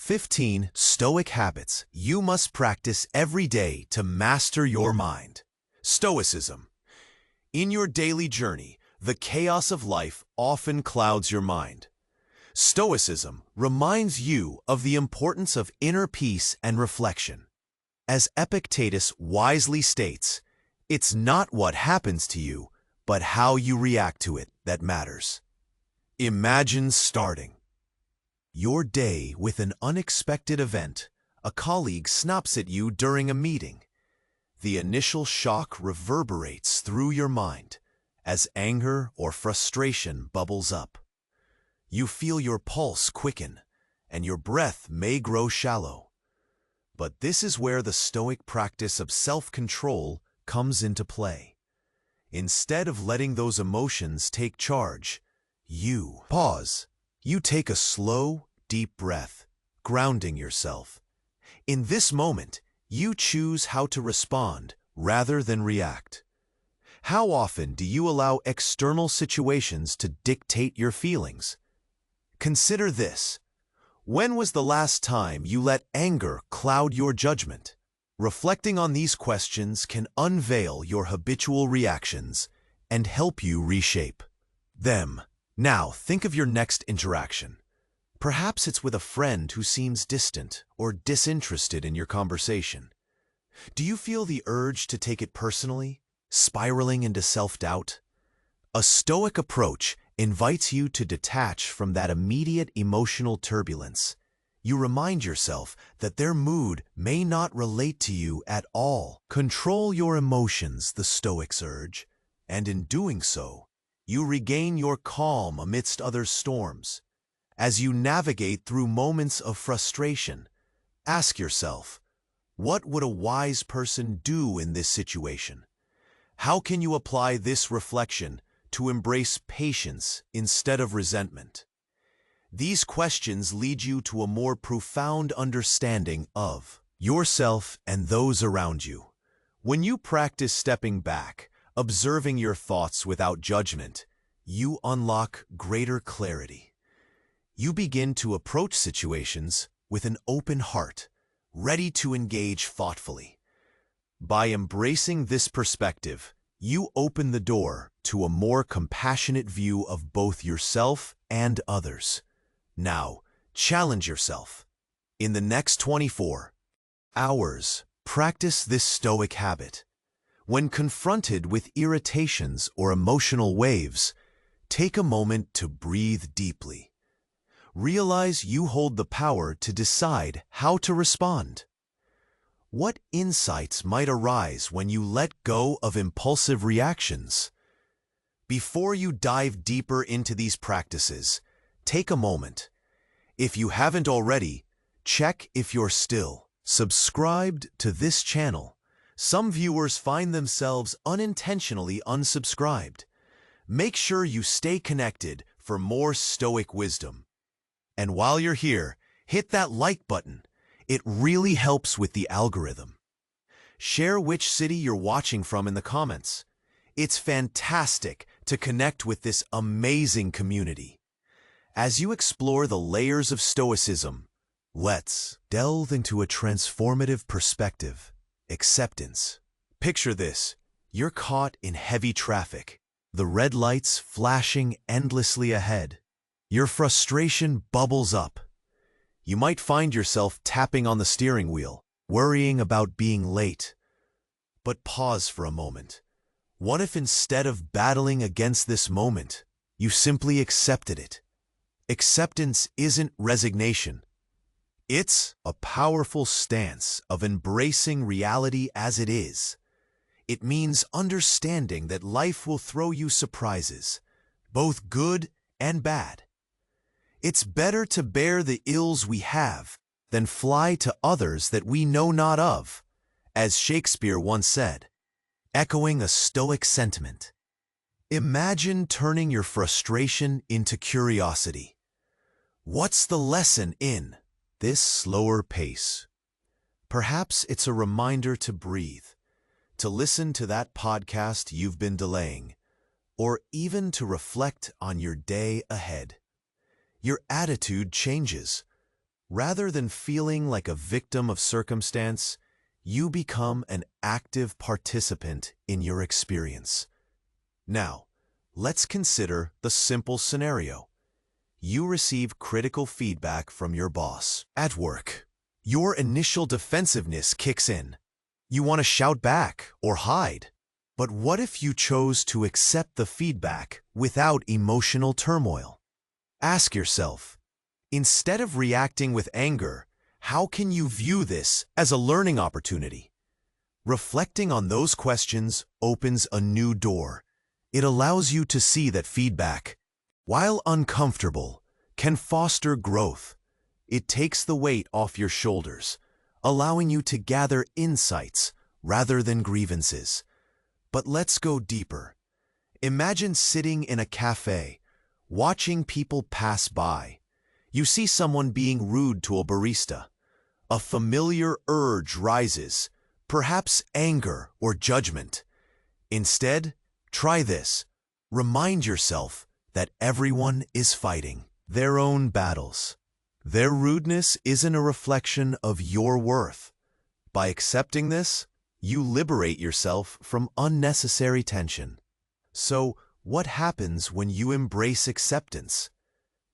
15 Stoic habits you must practice every day to master your mind. Stoicism. In your daily journey, the chaos of life often clouds your mind. Stoicism reminds you of the importance of inner peace and reflection. As Epictetus wisely states, it's not what happens to you, but how you react to it that matters. Imagine starting your day with an unexpected event. A colleague snaps at you during a meeting. The initial shock reverberates through your mind as anger or frustration bubbles up. You feel your pulse quicken, and your breath may grow shallow. But this is where the Stoic practice of self-control comes into play. Instead of letting those emotions take charge, you pause. You take a slow, deep breath, grounding yourself. In this moment, you choose how to respond rather than react. How often do you allow external situations to dictate your feelings? Consider this. When was the last time you let anger cloud your judgment? Reflecting on these questions can unveil your habitual reactions and help you reshape them. Now, think of your next interaction. Perhaps it's with a friend who seems distant or disinterested in your conversation. Do you feel the urge to take it personally, spiraling into self-doubt? A Stoic approach invites you to detach from that immediate emotional turbulence. You remind yourself that their mood may not relate to you at all. Control your emotions, the Stoics urge, and in doing so, you regain your calm amidst other storms. As you navigate through moments of frustration, ask yourself, what would a wise person do in this situation? How can you apply this reflection to embrace patience instead of resentment? These questions lead you to a more profound understanding of yourself and those around you. When you practice stepping back, observing your thoughts without judgment, you unlock greater clarity. You begin to approach situations with an open heart, ready to engage thoughtfully. By embracing this perspective, you open the door to a more compassionate view of both yourself and others. Now, challenge yourself. In the next 24 hours, practice this Stoic habit. When confronted with irritations or emotional waves, take a moment to breathe deeply. Realize you hold the power to decide how to respond. What insights might arise when you let go of impulsive reactions? Before you dive deeper into these practices, take a moment. If you haven't already, check if you're still subscribed to this channel. Some viewers find themselves unintentionally unsubscribed. Make sure you stay connected for more Stoic wisdom. And while you're here, hit that like button. It really helps with the algorithm. Share which city you're watching from in the comments. It's fantastic to connect with this amazing community. As you explore the layers of Stoicism, let's delve into a transformative perspective. Acceptance. Picture this. You're caught in heavy traffic, the red lights flashing endlessly ahead. Your frustration bubbles up. You might find yourself tapping on the steering wheel, worrying about being late. But pause for a moment. What if instead of battling against this moment, you simply accepted it? Acceptance isn't resignation. It's a powerful stance of embracing reality as it is. It means understanding that life will throw you surprises, both good and bad. It's better to bear the ills we have than fly to others that we know not of, as Shakespeare once said, echoing a Stoic sentiment. Imagine turning your frustration into curiosity. What's the lesson in this slower pace? Perhaps it's a reminder to breathe, to listen to that podcast you've been delaying, or even to reflect on your day ahead. Your attitude changes. Rather than feeling like a victim of circumstance, you become an active participant in your experience. Now, let's consider the simple scenario. You receive critical feedback from your boss at work. Your initial defensiveness kicks in. You want to shout back or hide. But what if you chose to accept the feedback without emotional turmoil? Ask yourself, instead of reacting with anger, how can you view this as a learning opportunity? Reflecting on those questions opens a new door. It allows you to see that feedback, while uncomfortable, can foster growth. It takes the weight off your shoulders, allowing you to gather insights rather than grievances. But let's go deeper. Imagine sitting in a cafe, watching people pass by. You see someone being rude to a barista. A familiar urge rises, perhaps anger or judgment. Instead, try this. Remind yourself that everyone is fighting their own battles. Their rudeness isn't a reflection of your worth. By accepting this, you liberate yourself from unnecessary tension. So, what happens when you embrace acceptance?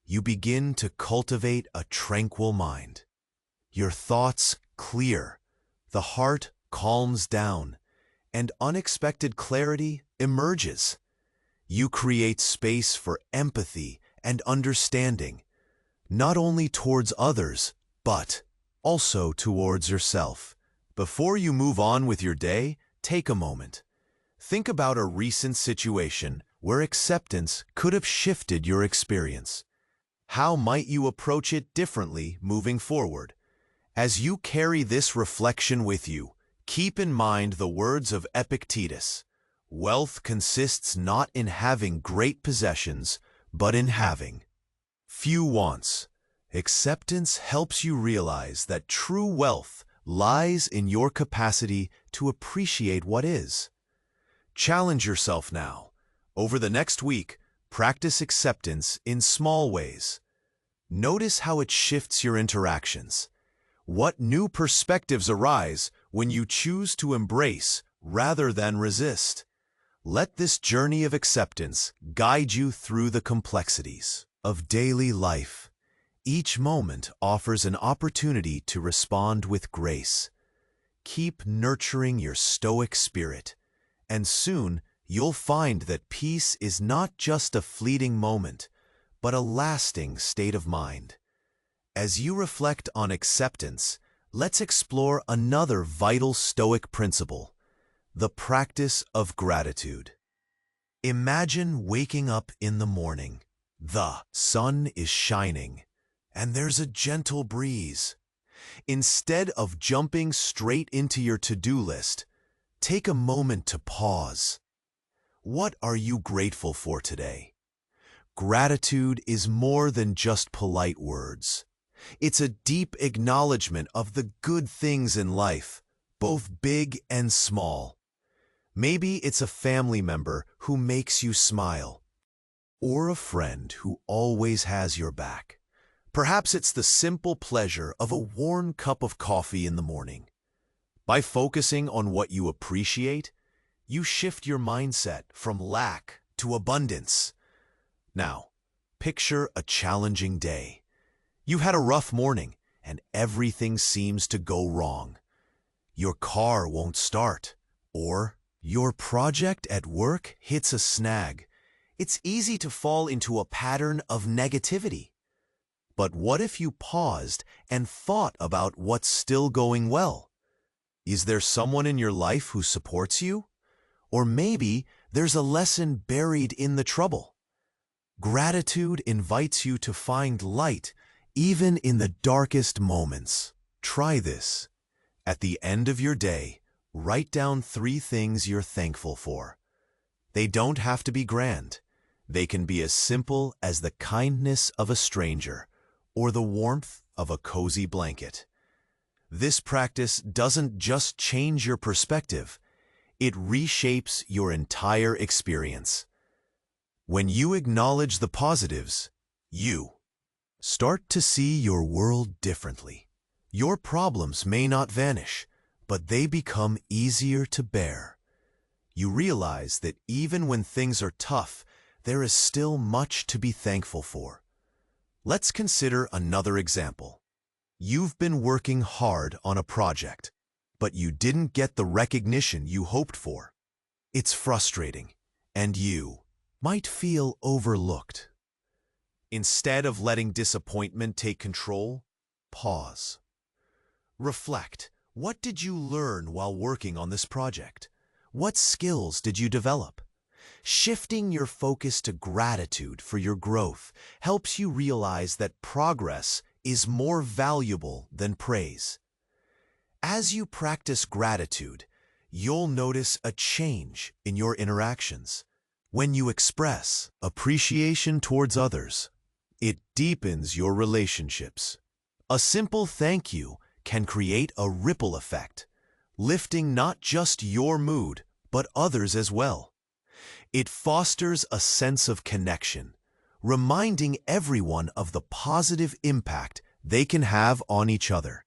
You begin to cultivate a tranquil mind. Your thoughts clear, the heart calms down, and unexpected clarity emerges. You create space for empathy and understanding, not only towards others, but also towards yourself. Before you move on with your day, take a moment. Think about a recent situation where acceptance could have shifted your experience. How might you approach it differently moving forward? As you carry this reflection with you, keep in mind the words of Epictetus. Wealth consists not in having great possessions, but in having few wants. Acceptance helps you realize that true wealth lies in your capacity to appreciate what is. Challenge yourself now. Over the next week, practice acceptance in small ways. Notice how it shifts your interactions. What new perspectives arise when you choose to embrace rather than resist? Let this journey of acceptance guide you through the complexities of daily life. Each moment offers an opportunity to respond with grace. Keep nurturing your Stoic spirit, and soon you'll find that peace is not just a fleeting moment, but a lasting state of mind. As you reflect on acceptance, let's explore another vital Stoic principle: the practice of gratitude. Imagine waking up in the morning. The sun is shining, and there's a gentle breeze. Instead of jumping straight into your to-do list, take a moment to pause. What are you grateful for today? Gratitude is more than just polite words. It's a deep acknowledgement of the good things in life, both big and small. Maybe it's a family member who makes you smile, or a friend who always has your back. Perhaps it's the simple pleasure of a warm cup of coffee in the morning. By focusing on what you appreciate, you shift your mindset from lack to abundance. Now, picture a challenging day. You had a rough morning, and everything seems to go wrong. Your car won't start, or your project at work hits a snag. It's easy to fall into a pattern of negativity. But what if you paused and thought about what's still going well? Is there someone in your life who supports you? Or maybe there's a lesson buried in the trouble. Gratitude invites you to find light even in the darkest moments. Try this. At the end of your day, write down 3 things you're thankful for. They don't have to be grand. They can be as simple as the kindness of a stranger or the warmth of a cozy blanket. This practice doesn't just change your perspective, it reshapes your entire experience. When you acknowledge the positives, you Start to see your world differently. Your problems may not vanish, but they become easier to bear. You realize that even when things are tough, there is still much to be thankful for. Let's consider another example. You've been working hard on a project, but you didn't get the recognition you hoped for. It's frustrating, and you might feel overlooked. Instead of letting disappointment take control, pause. Reflect. What did you learn while working on this project? What skills did you develop? Shifting your focus to gratitude for your growth helps you realize that progress is more valuable than praise. As you practice gratitude, you'll notice a change in your interactions. When you express appreciation towards others, it deepens your relationships. A simple thank you can create a ripple effect, lifting not just your mood, but others as well. It fosters a sense of connection, reminding everyone of the positive impact they can have on each other.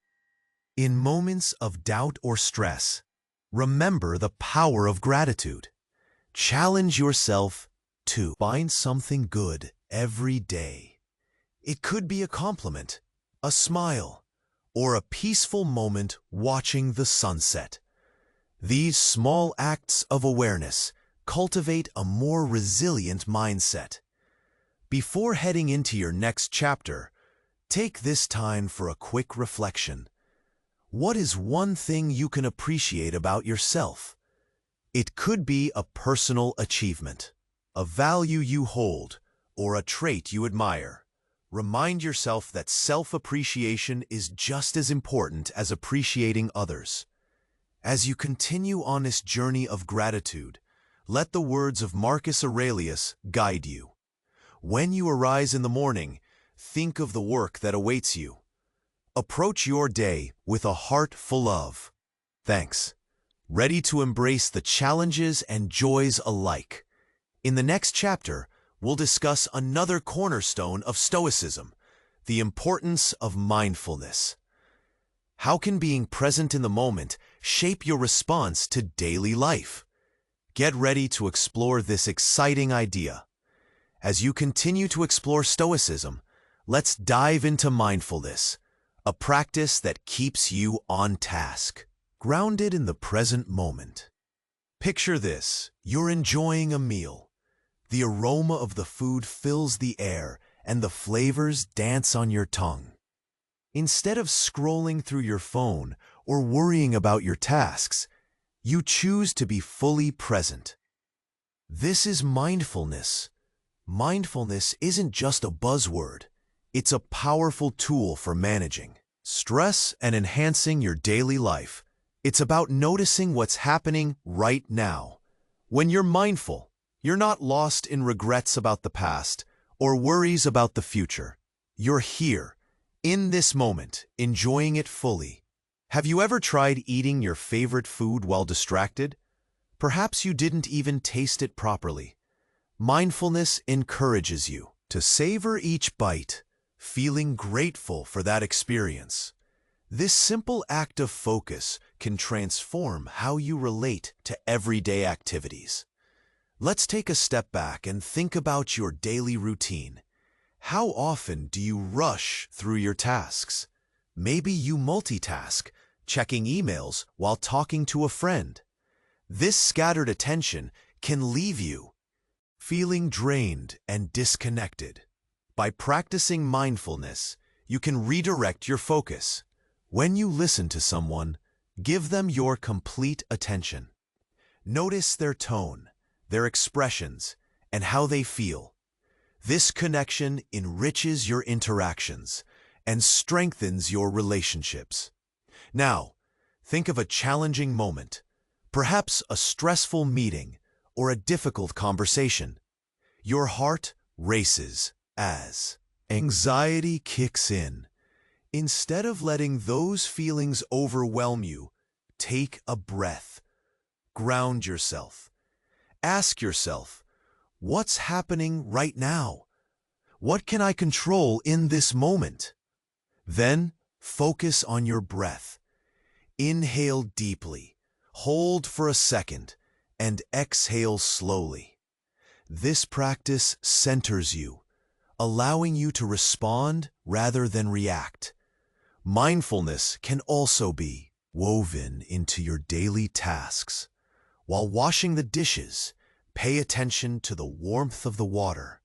In moments of doubt or stress, remember the power of gratitude. Challenge yourself to find something good every day. It could be a compliment, a smile, or a peaceful moment watching the sunset. These small acts of awareness cultivate a more resilient mindset. Before heading into your next chapter, take this time for a quick reflection. What is one thing you can appreciate about yourself? It could be a personal achievement, a value you hold, or a trait you admire. Remind yourself that self-appreciation is just as important as appreciating others. As you continue on this journey of gratitude, let the words of Marcus Aurelius guide you. When you arise in the morning, think of the work that awaits you. Approach your day with a heart full of thanks, ready to embrace the challenges and joys alike. In the next chapter, we'll discuss another cornerstone of Stoicism, the importance of mindfulness. How can being present in the moment shape your response to daily life? Get ready to explore this exciting idea. As you continue to explore Stoicism, let's dive into mindfulness, a practice that keeps you on task, grounded in the present moment. Picture this: you're enjoying a meal. The aroma of the food fills the air, and the flavors dance on your tongue. Instead of scrolling through your phone or worrying about your tasks, you choose to be fully present. This is mindfulness. Mindfulness isn't just a buzzword. It's a powerful tool for managing stress and enhancing your daily life. It's about noticing what's happening right now. When you're mindful, you're not lost in regrets about the past or worries about the future. You're here, in this moment, enjoying it fully. Have you ever tried eating your favorite food while distracted? Perhaps you didn't even taste it properly. Mindfulness encourages you to savor each bite, feeling grateful for that experience. This simple act of focus can transform how you relate to everyday activities. Let's take a step back and think about your daily routine. How often do you rush through your tasks? Maybe you multitask, checking emails while talking to a friend. This scattered attention can leave you feeling drained and disconnected. By practicing mindfulness, you can redirect your focus. When you listen to someone, give them your complete attention. Notice their tone, their expressions, and how they feel. This connection enriches your interactions and strengthens your relationships. Now, think of a challenging moment, perhaps a stressful meeting or a difficult conversation. Your heart races as anxiety kicks in. Instead of letting those feelings overwhelm you, take a breath. Ground yourself. Ask yourself, what's happening right now? What can I control in this moment? Then, focus on your breath. Inhale deeply, hold for a second, and exhale slowly. This practice centers you, allowing you to respond rather than react. Mindfulness can also be woven into your daily tasks. While washing the dishes, pay attention to the warmth of the water,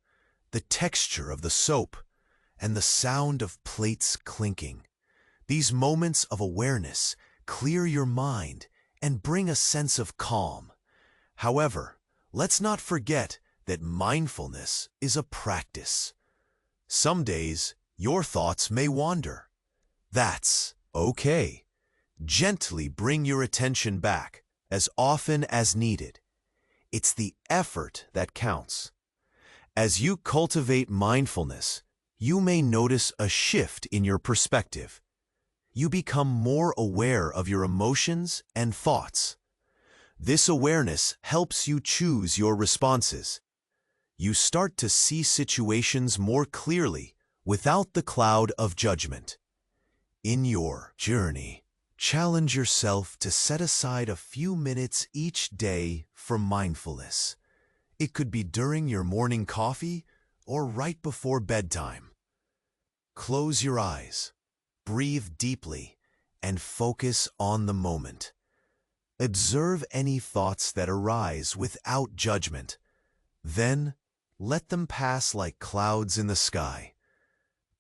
the texture of the soap, and the sound of plates clinking. These moments of awareness clear your mind and bring a sense of calm. However, let's not forget that mindfulness is a practice. Some days, your thoughts may wander. That's okay. Gently bring your attention back as often as needed. It's the effort that counts. As you cultivate mindfulness, you may notice a shift in your perspective. You become more aware of your emotions and thoughts. This awareness helps you choose your responses. You start to see situations more clearly without the cloud of judgment. In your journey, challenge yourself to set aside a few minutes each day for mindfulness. It could be during your morning coffee or right before bedtime. Close your eyes, breathe deeply, and focus on the moment. Observe any thoughts that arise without judgment. Then, let them pass like clouds in the sky.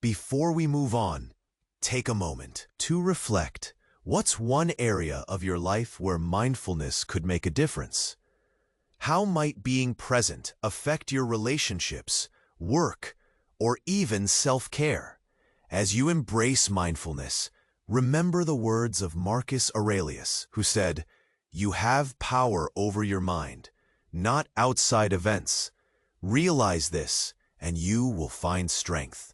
Before we move on, take a moment to reflect. What's one area of your life where mindfulness could make a difference? How might being present affect your relationships, work, or even self-care? As you embrace mindfulness, remember the words of Marcus Aurelius, who said, "You have power over your mind, not outside events. Realize this, and you will find strength."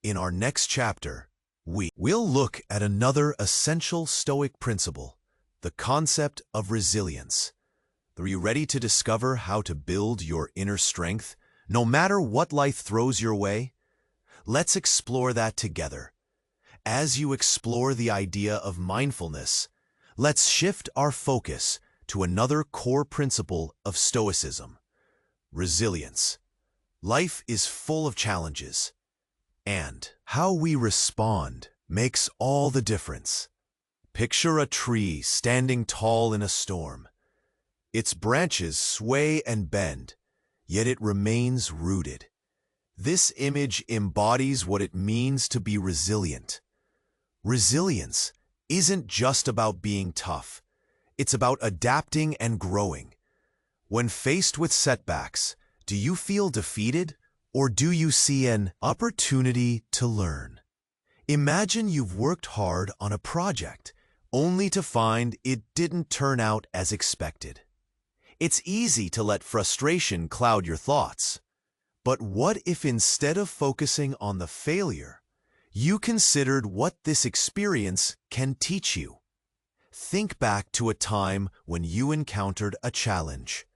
In our next chapter, we'll look at another essential Stoic principle, the concept of resilience. Are you ready to discover how to build your inner strength, no matter what life throws your way? Let's explore that together. As you explore the idea of mindfulness, let's shift our focus to another core principle of Stoicism: resilience. Life is full of challenges, and how we respond makes all the difference. Picture a tree standing tall in a storm. Its branches sway and bend, yet it remains rooted. This image embodies what it means to be resilient. Resilience isn't just about being tough. It's about adapting and growing. When faced with setbacks, do you feel defeated, or do you see an opportunity to learn? Imagine you've worked hard on a project, only to find it didn't turn out as expected. It's easy to let frustration cloud your thoughts. But what if instead of focusing on the failure, you considered what this experience can teach you? Think back to a time when you encountered a challenge.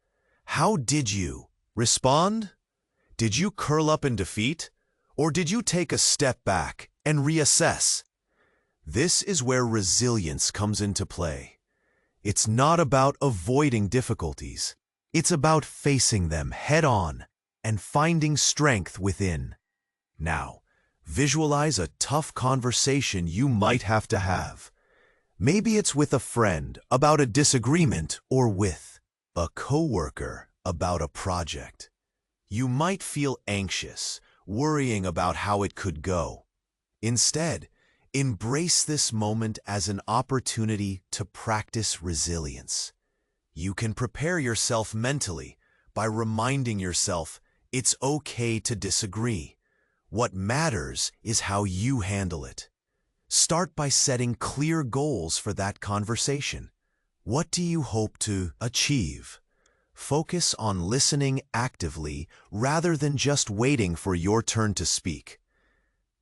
How did you respond? Did you curl up in defeat, or did you take a step back and reassess? This is where resilience comes into play. It's not about avoiding difficulties. It's about facing them head-on and finding strength within. Now, visualize a tough conversation you might have to have. Maybe it's with a friend about a disagreement or with a coworker about a project. You might feel anxious, worrying about how it could go. Instead, embrace this moment as an opportunity to practice resilience. You can prepare yourself mentally by reminding yourself it's okay to disagree. What matters is how you handle it. Start by setting clear goals for that conversation. What do you hope to achieve? Focus on listening actively rather than just waiting for your turn to speak.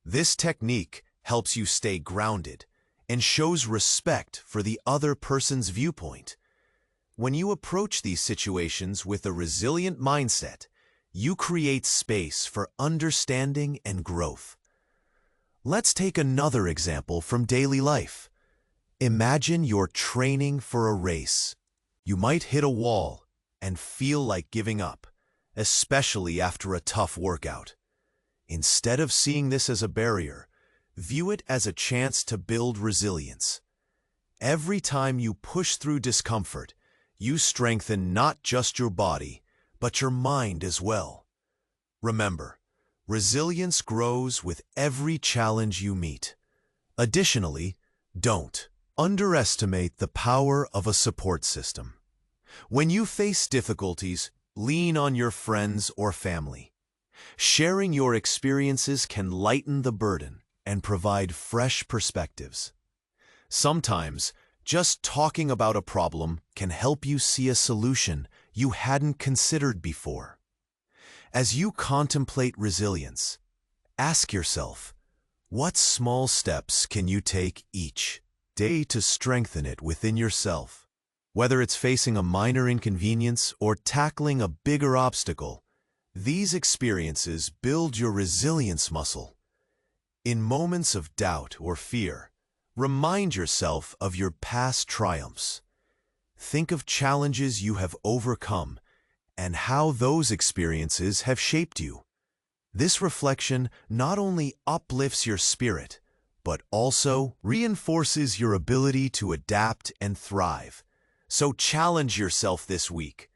This technique helps you stay grounded and shows respect for the other person's viewpoint. When you approach these situations with a resilient mindset, you create space for understanding and growth. Let's take another example from daily life. Imagine you're training for a race. You might hit a wall and feel like giving up, especially after a tough workout. Instead of seeing this as a barrier, view it as a chance to build resilience. Every time you push through discomfort, you strengthen not just your body, but your mind as well. Remember, resilience grows with every challenge you meet. Additionally, don't underestimate the power of a support system. When you face difficulties, lean on your friends or family. Sharing your experiences can lighten the burden and provide fresh perspectives. Sometimes, just talking about a problem can help you see a solution you hadn't considered before. As you contemplate resilience, ask yourself, what small steps can you take each day to strengthen it within yourself? Whether it's facing a minor inconvenience or tackling a bigger obstacle, these experiences build your resilience muscle. In moments of doubt or fear, remind yourself of your past triumphs. Think of challenges you have overcome and how those experiences have shaped you. This reflection not only uplifts your spirit, but also reinforces your ability to adapt and thrive. So challenge yourself this week.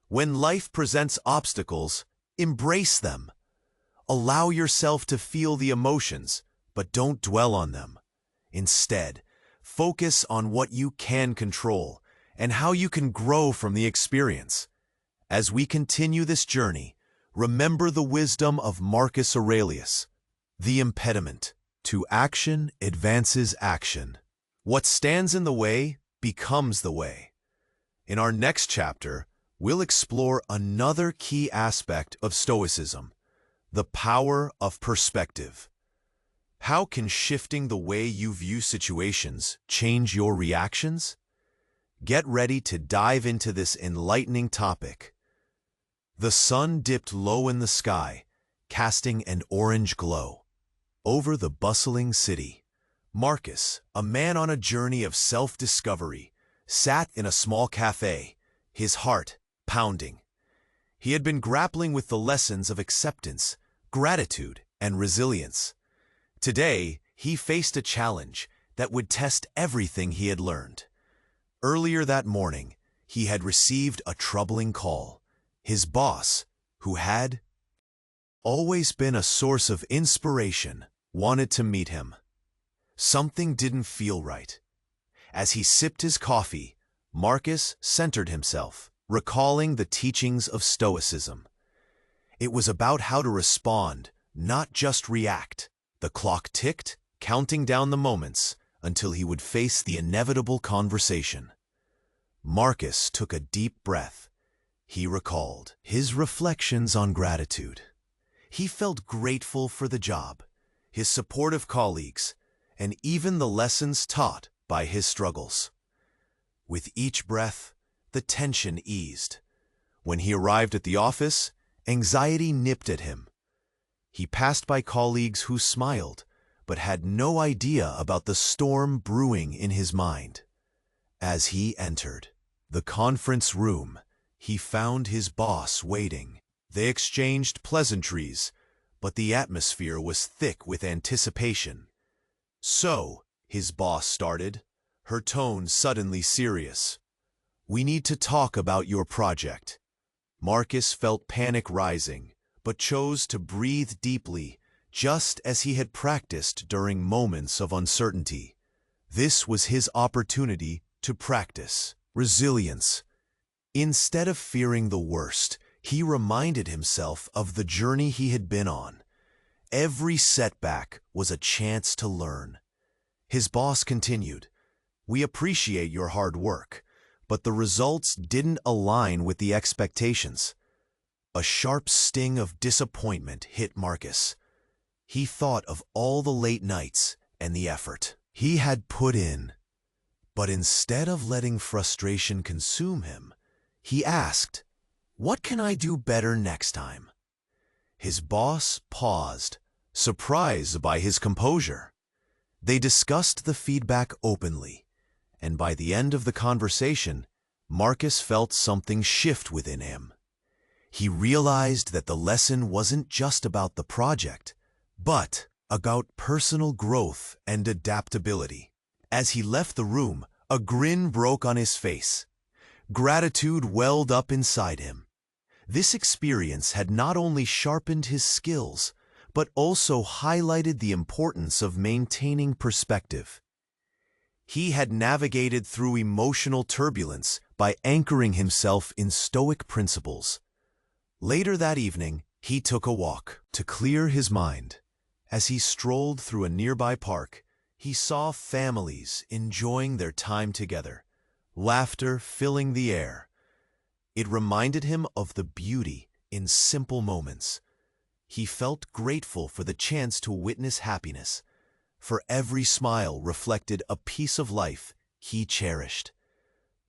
When life presents obstacles, embrace them. Allow yourself to feel the emotions, but don't dwell on them. Instead, focus on what you can control and how you can grow from the experience. As we continue this journey, remember the wisdom of Marcus Aurelius. The impediment to action advances action. What stands in the way becomes the way. In our next chapter, we'll explore another key aspect of Stoicism, the power of perspective. How can shifting the way you view situations change your reactions? Get ready to dive into this enlightening topic. The sun dipped low in the sky, casting an orange glow. Over the bustling city, Marcus, a man on a journey of self-discovery, sat in a small cafe, his heart pounding. He had been grappling with the lessons of acceptance, gratitude, and resilience. Today, he faced a challenge that would test everything he had learned. Earlier that morning, he had received a troubling call. His boss, who had always been a source of inspiration, wanted to meet him. Something didn't feel right. As he sipped his coffee, Marcus centered himself, recalling the teachings of Stoicism. It was about how to respond, not just react. The clock ticked, counting down the moments until he would face the inevitable conversation. Marcus took a deep breath. He recalled his reflections on gratitude. He felt grateful for the job, his supportive colleagues, and even the lessons taught by his struggles. With each breath, the tension eased. When he arrived at the office, anxiety nipped at him. He passed by colleagues who smiled, but had no idea about the storm brewing in his mind. As he entered the conference room, he found his boss waiting. They exchanged pleasantries, but the atmosphere was thick with anticipation. "So," his boss started, her tone suddenly serious, "we need to talk about your project." Marcus felt panic rising, but chose to breathe deeply, just as he had practiced during moments of uncertainty. This was his opportunity to practice resilience. Instead of fearing the worst, he reminded himself of the journey he had been on. Every setback was a chance to learn. His boss continued, "We appreciate your hard work, but the results didn't align with the expectations." A sharp sting of disappointment hit Marcus. He thought of all the late nights and the effort he had put in. But instead of letting frustration consume him, he asked, "What can I do better next time?" His boss paused, surprised by his composure. They discussed the feedback openly, and by the end of the conversation, Marcus felt something shift within him. He realized that the lesson wasn't just about the project, but about personal growth and adaptability. As he left the room, a grin broke on his face. Gratitude welled up inside him. This experience had not only sharpened his skills, but also highlighted the importance of maintaining perspective. He had navigated through emotional turbulence by anchoring himself in Stoic principles. Later that evening, he took a walk to clear his mind. As he strolled through a nearby park, he saw families enjoying their time together, laughter filling the air. It reminded him of the beauty in simple moments. He felt grateful for the chance to witness happiness, for every smile reflected a piece of life he cherished.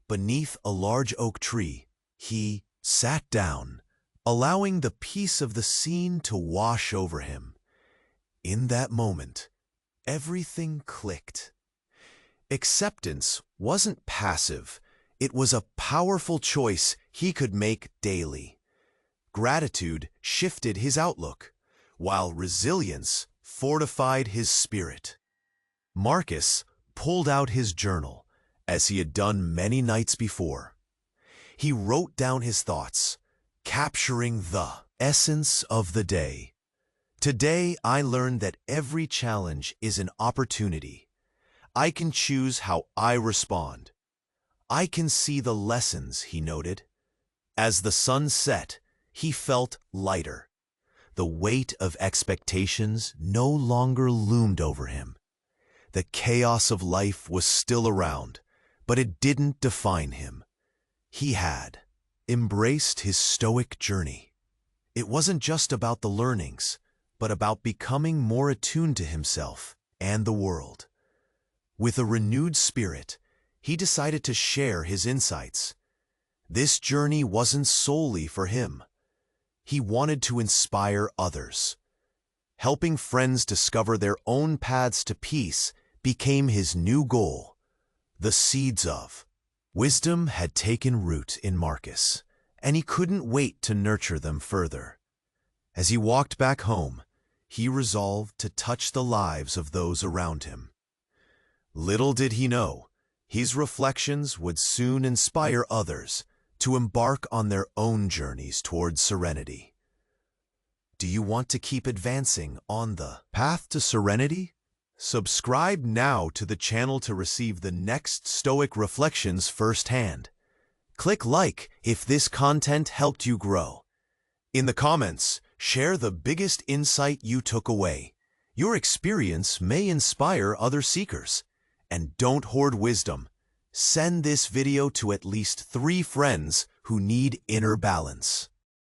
Beneath a large oak tree, he sat down, allowing the peace of the scene to wash over him. In that moment, everything clicked. Acceptance wasn't passive. It was a powerful choice he could make daily. Gratitude shifted his outlook, while resilience fortified his spirit. Marcus pulled out his journal, as he had done many nights before. He wrote down his thoughts, capturing the essence of the day. Today, I learned that every challenge is an opportunity. I can choose how I respond. I can see the lessons, he noted. As the sun set, he felt lighter. The weight of expectations no longer loomed over him. The chaos of life was still around, but it didn't define him. He had embraced his Stoic journey. It wasn't just about the learnings, but about becoming more attuned to himself and the world. With a renewed spirit, he decided to share his insights. This journey wasn't solely for him. He wanted to inspire others. Helping friends discover their own paths to peace became his new goal. The seeds of wisdom had taken root in Marcus, and he couldn't wait to nurture them further. As he walked back home, he resolved to touch the lives of those around him. Little did he know, his reflections would soon inspire others to embark on their own journeys towards serenity. Do you want to keep advancing on the path to serenity? Subscribe now to the channel to receive the next Stoic reflections firsthand. Click like if this content helped you grow. In the comments, share the biggest insight you took away. Your experience may inspire other seekers. And don't hoard wisdom. Send this video to at least 3 friends who need inner balance.